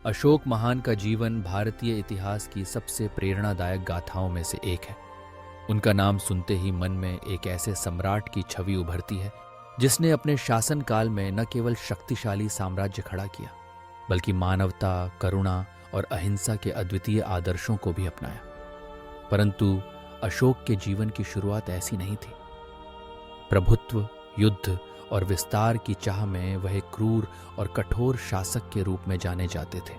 अशोक महान का जीवन भारतीय इतिहास की सबसे प्रेरणादायक गाथाओं में से एक है। उनका नाम सुनते ही मन में एक ऐसे सम्राट की छवि उभरती है जिसने अपने शासनकाल में न केवल शक्तिशाली साम्राज्य खड़ा किया, बल्कि मानवता, करुणा और अहिंसा के अद्वितीय आदर्शों को भी अपनाया। परंतु अशोक के जीवन की शुरुआत ऐसी नहीं थी। प्रभुत्व, युद्ध और विस्तार की चाह में वह एक क्रूर और कठोर शासक के रूप में जाने जाते थे।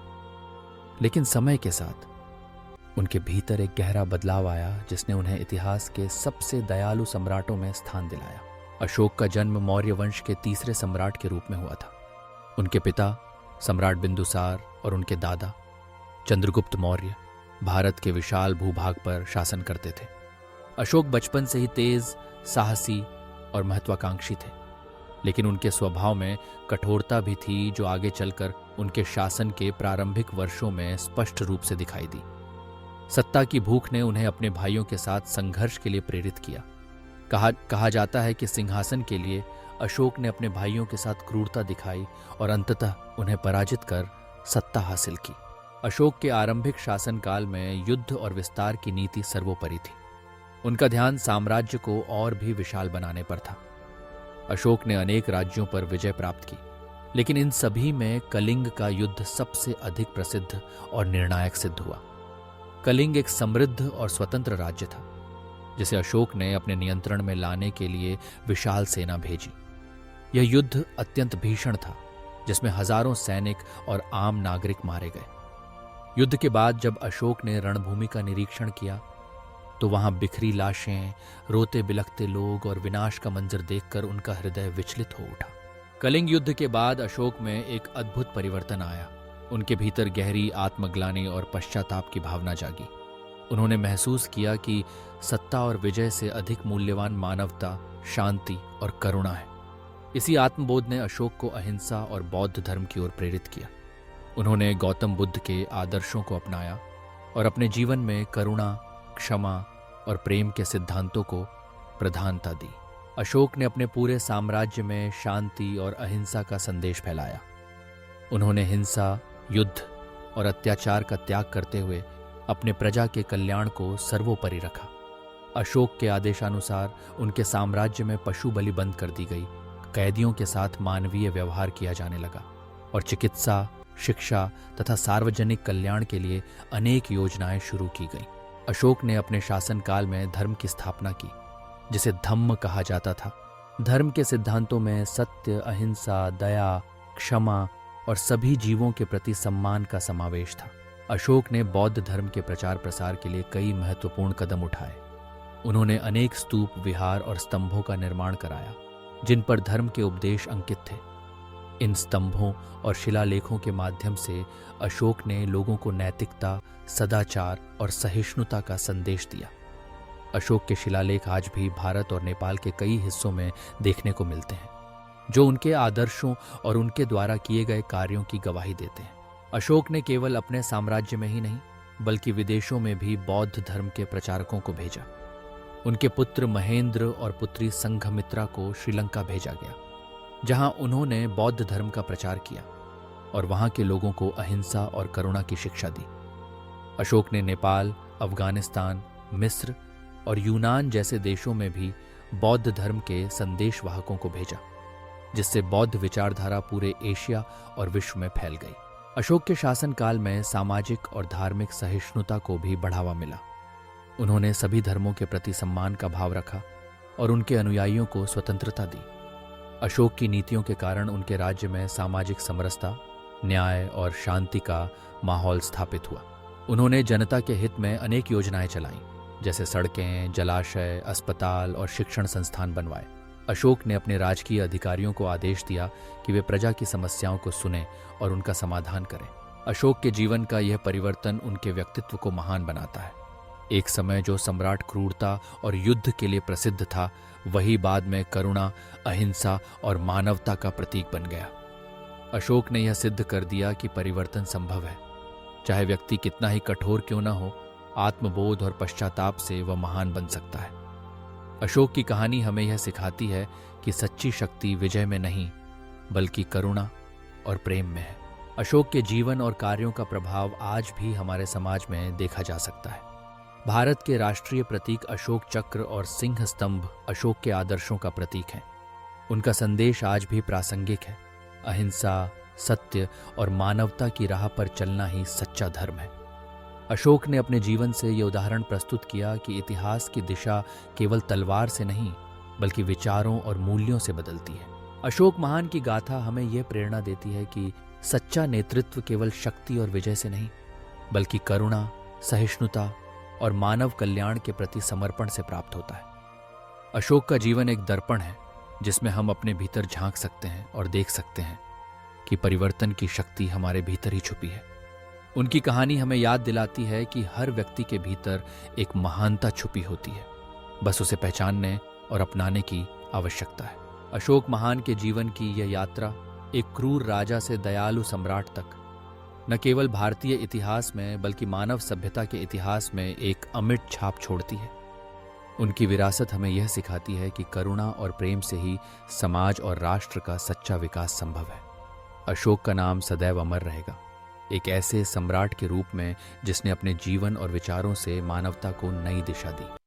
लेकिन समय के साथ उनके भीतर एक गहरा बदलाव आया जिसने उन्हें इतिहास के सबसे दयालु सम्राटों में स्थान दिलाया। अशोक का जन्म मौर्य वंश के तीसरे सम्राट के रूप में हुआ था। उनके पिता सम्राट बिंदुसार और उनके दादा चंद्रगुप्त मौर्य भारत के विशाल भूभाग पर शासन करते थे। अशोक बचपन से ही तेज, साहसी और महत्वाकांक्षी थे, लेकिन उनके स्वभाव में कठोरता भी थी जो आगे चलकर उनके शासन के प्रारंभिक वर्षों में स्पष्ट रूप से दिखाई दी। सत्ता की भूख ने उन्हें अपने भाइयों के साथ संघर्ष के लिए प्रेरित किया। कहा जाता है कि सिंहासन के लिए अशोक ने अपने भाइयों के साथ क्रूरता दिखाई और अंततः उन्हें पराजित कर सत्ता हासिल की। अशोक के आरंभिक शासनकाल में युद्ध और विस्तार की नीति सर्वोपरि थी। उनका ध्यान साम्राज्य को और भी विशाल बनाने पर था। अशोक ने अनेक राज्यों पर विजय प्राप्त की, लेकिन इन सभी में कलिंग का युद्ध सबसे अधिक प्रसिद्ध और निर्णायक सिद्ध हुआ। कलिंग एक समृद्ध और स्वतंत्र राज्य था जिसे अशोक ने अपने नियंत्रण में लाने के लिए विशाल सेना भेजी। यह युद्ध अत्यंत भीषण था, जिसमें हजारों सैनिक और आम नागरिक मारे गए। युद्ध के बाद जब अशोक ने रणभूमि का निरीक्षण किया तो वहां बिखरी लाशें, रोते बिलखते लोग और विनाश का मंजर देखकर उनका हृदय विचलित हो उठा। कलिंग युद्ध के बाद अशोक में एक अद्भुत परिवर्तन आया। उनके भीतर गहरी आत्मग्लानि और पश्चाताप की भावना जागी। उन्होंने महसूस किया कि सत्ता और विजय से अधिक मूल्यवान मानवता, शांति और करुणा है। इसी आत्मबोध ने अशोक को अहिंसा और बौद्ध धर्म की ओर प्रेरित किया। उन्होंने गौतम बुद्ध के आदर्शों को अपनाया और अपने जीवन में करुणा, क्षमा और प्रेम के सिद्धांतों को प्रधानता दी। अशोक ने अपने पूरे साम्राज्य में शांति और अहिंसा का संदेश फैलाया। उन्होंने हिंसा, युद्ध और अत्याचार का त्याग करते हुए अपने प्रजा के कल्याण को सर्वोपरि रखा। अशोक के आदेशानुसार उनके साम्राज्य में पशु बलि बंद कर दी गई, कैदियों के साथ मानवीय व्यवहार किया जाने लगा और चिकित्सा, शिक्षा तथा सार्वजनिक कल्याण के लिए अनेक योजनाएं शुरू की गईं। अशोक ने अपने शासनकाल में धर्म की स्थापना की, जिसे धम्म कहा जाता था। धर्म के सिद्धांतों में सत्य, अहिंसा, दया, क्षमा और सभी जीवों के प्रति सम्मान का समावेश था। अशोक ने बौद्ध धर्म के प्रचार प्रसार के लिए कई महत्वपूर्ण कदम उठाए। उन्होंने अनेक स्तूप, विहार और स्तंभों का निर्माण कराया, जिन पर धर्म के उपदेश अंकित थे। इन स्तंभों और शिलालेखों के माध्यम से अशोक ने लोगों को नैतिकता, सदाचार और सहिष्णुता का संदेश दिया। अशोक के शिलालेख आज भी भारत और नेपाल के कई हिस्सों में देखने को मिलते हैं, जो उनके आदर्शों और उनके द्वारा किए गए कार्यों की गवाही देते हैं। अशोक ने केवल अपने साम्राज्य में ही नहीं, बल्कि विदेशों में भी बौद्ध धर्म के प्रचारकों को भेजा। उनके पुत्र महेंद्र और पुत्री संघमित्रा को श्रीलंका भेजा गया, जहां उन्होंने बौद्ध धर्म का प्रचार किया और वहां के लोगों को अहिंसा और करुणा की शिक्षा दी। अशोक ने नेपाल, अफगानिस्तान, मिस्र और यूनान जैसे देशों में भी बौद्ध धर्म के संदेशवाहकों को भेजा, जिससे बौद्ध विचारधारा पूरे एशिया और विश्व में फैल गई। अशोक के शासनकाल में सामाजिक और धार्मिक सहिष्णुता को भी बढ़ावा मिला। उन्होंने सभी धर्मों के प्रति सम्मान का भाव रखा और उनके अनुयायियों को स्वतंत्रता दी। अशोक की नीतियों के कारण उनके राज्य में सामाजिक समरसता, न्याय और शांति का माहौल स्थापित हुआ। उन्होंने जनता के हित में अनेक योजनाएं चलाईं, जैसे सड़कें, जलाशय, अस्पताल और शिक्षण संस्थान बनवाए। अशोक ने अपने राजकीय अधिकारियों को आदेश दिया कि वे प्रजा की समस्याओं को सुनें और उनका समाधान करें। अशोक के जीवन का यह परिवर्तन उनके व्यक्तित्व को महान बनाता है। एक समय जो सम्राट क्रूरता और युद्ध के लिए प्रसिद्ध था, वही बाद में करुणा, अहिंसा और मानवता का प्रतीक बन गया। अशोक ने यह सिद्ध कर दिया कि परिवर्तन संभव है। चाहे व्यक्ति कितना ही कठोर क्यों न हो, आत्मबोध और पश्चाताप से वह महान बन सकता है। अशोक की कहानी हमें यह सिखाती है कि सच्ची शक्ति विजय में नहीं, बल्कि करुणा और प्रेम में है। अशोक के जीवन और कार्यों का प्रभाव आज भी हमारे समाज में देखा जा सकता है। भारत के राष्ट्रीय प्रतीक अशोक चक्र और सिंह स्तंभ अशोक के आदर्शों का प्रतीक हैं। उनका संदेश आज भी प्रासंगिक है। अहिंसा, सत्य और मानवता की राह पर चलना ही सच्चा धर्म है। अशोक ने अपने जीवन से ये उदाहरण प्रस्तुत किया कि इतिहास की दिशा केवल तलवार से नहीं बल्कि विचारों और मूल्यों से बदलती है। अशोक महान की गाथा हमें यह प्रेरणा देती है कि सच्चा नेतृत्व केवल शक्ति और विजय से नहीं बल्कि करुणा, सहिष्णुता और मानव कल्याण के प्रति समर्पण से प्राप्त होता है। अशोक का जीवन एक दर्पण है जिसमें हम अपने भीतर झांक सकते हैं और देख सकते हैं कि परिवर्तन की शक्ति हमारे भीतर ही छुपी है। उनकी कहानी हमें याद दिलाती है कि हर व्यक्ति के भीतर एक महानता छुपी होती है, बस उसे पहचानने और अपनाने की आवश्यकता है। अशोक महान के जीवन की यह यात्रा एक क्रूर राजा से दयालु सम्राट तक न केवल भारतीय इतिहास में बल्कि मानव सभ्यता के इतिहास में एक अमिट छाप छोड़ती है। उनकी विरासत हमें यह सिखाती है कि करुणा और प्रेम से ही समाज और राष्ट्र का सच्चा विकास संभव है। अशोक का नाम सदैव अमर रहेगा, एक ऐसे सम्राट के रूप में जिसने अपने जीवन और विचारों से मानवता को नई दिशा दी।